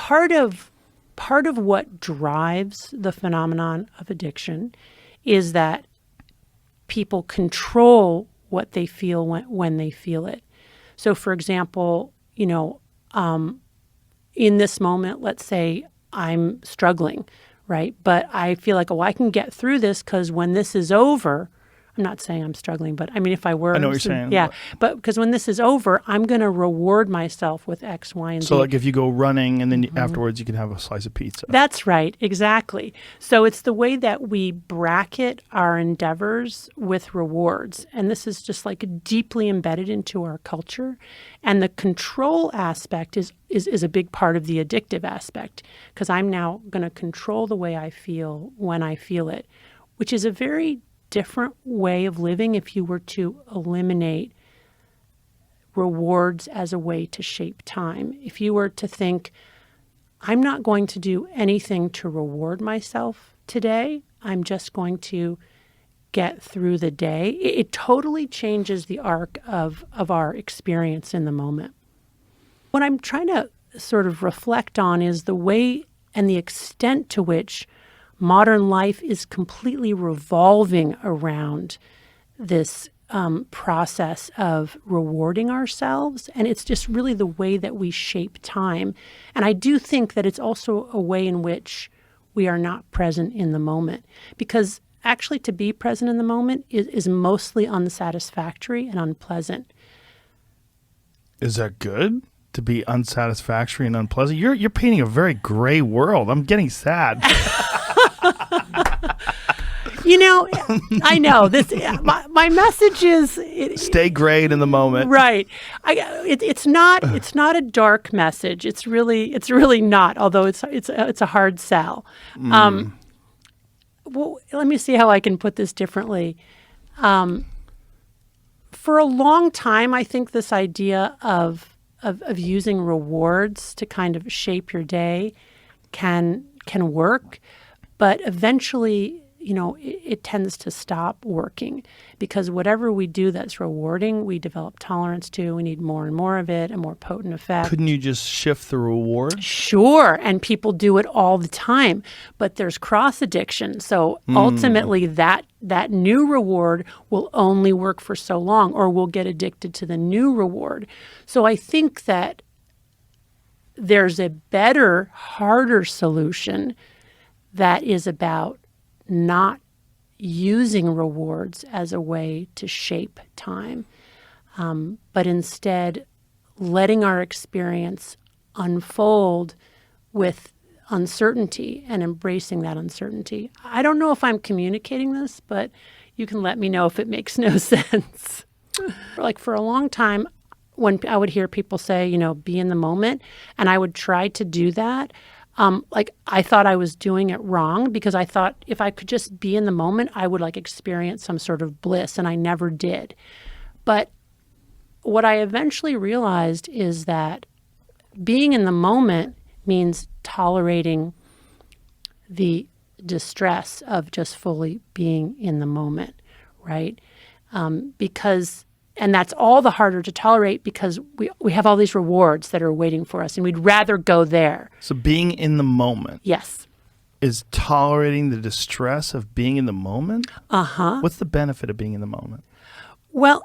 part of what drives the phenomenon of addiction is that people control what they feel when they feel it. So, for example, in this moment, let's say I'm struggling, right? But I feel like, I can get through this because when this is over, I'm not saying I'm struggling, but I mean, if I were. I know what you're saying. Yeah, but because when this is over, I'm going to reward myself with X, Y, and Z. So like if you go running and then afterwards you can have a slice of pizza. That's right, exactly. So it's the way that we bracket our endeavors with rewards. And this is just like deeply embedded into our culture. And the control aspect is a big part of the addictive aspect, because I'm now going to control the way I feel when I feel it, which is a very different way of living if you were to eliminate rewards as a way to shape time. If you were to think, I'm not going to do anything to reward myself today, I'm just going to get through the day, it totally changes the arc of our experience in the moment. What I'm trying to sort of reflect on is the way and the extent to which modern life is completely revolving around this process of rewarding ourselves. And it's just really the way that we shape time. And I do think that it's also a way in which we are not present in the moment. Because actually to be present in the moment is mostly unsatisfactory and unpleasant. Is that good? To be unsatisfactory and unpleasant? You're painting a very gray world. I'm getting sad. I know this. My message is stay great in the moment. Right. It's not a dark message. It's really not. Although it's a hard sell. Well, let me see how I can put this differently. For a long time, I think this idea of using rewards to kind of shape your day can work, but eventually, it tends to stop working, because whatever we do that's rewarding, we develop tolerance to. We need more and more of it, a more potent effect. Couldn't you just shift the reward? Sure, and people do it all the time, but there's cross addiction. So ultimately, that new reward will only work for so long, or we'll get addicted to the new reward. So I think that there's a better, harder solution that is about not using rewards as a way to shape time, but instead letting our experience unfold with uncertainty and embracing that uncertainty. I don't know if I'm communicating this, but you can let me know if it makes no sense. Like for a long time, when I would hear people say, be in the moment, and I would try to do that, I thought I was doing it wrong, because I thought if I could just be in the moment, I would experience some sort of bliss, and I never did. But what I eventually realized is that being in the moment means tolerating the distress of just fully being in the moment, right? And that's all the harder to tolerate because we have all these rewards that are waiting for us, and we'd rather go there. So being in the moment. Yes. Is tolerating the distress of being in the moment? Uh-huh. What's the benefit of being in the moment? Well,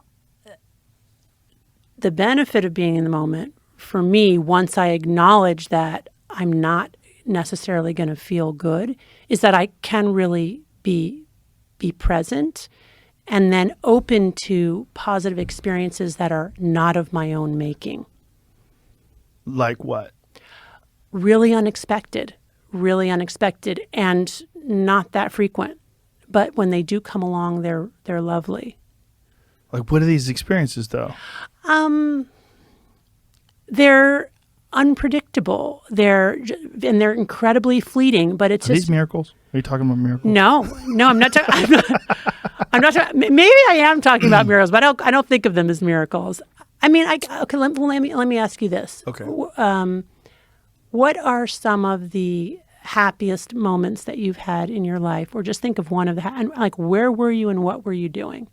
the benefit of being in the moment, for me, once I acknowledge that I'm not necessarily going to feel good, is that I can really be present and then open to positive experiences that are not of my own making. Like what? Really unexpected, and not that frequent. But when they do come along, they're lovely. Like, what are these experiences, though? They're unpredictable. They're incredibly fleeting. But it's are these miracles? Are you talking about miracles? No, I'm not talking. I'm not talking. Maybe I am talking about miracles, but I don't think of them as miracles. I mean, let me ask you this. Okay. What are some of the happiest moments that you've had in your life, or just think of one of the where were you and what were you doing?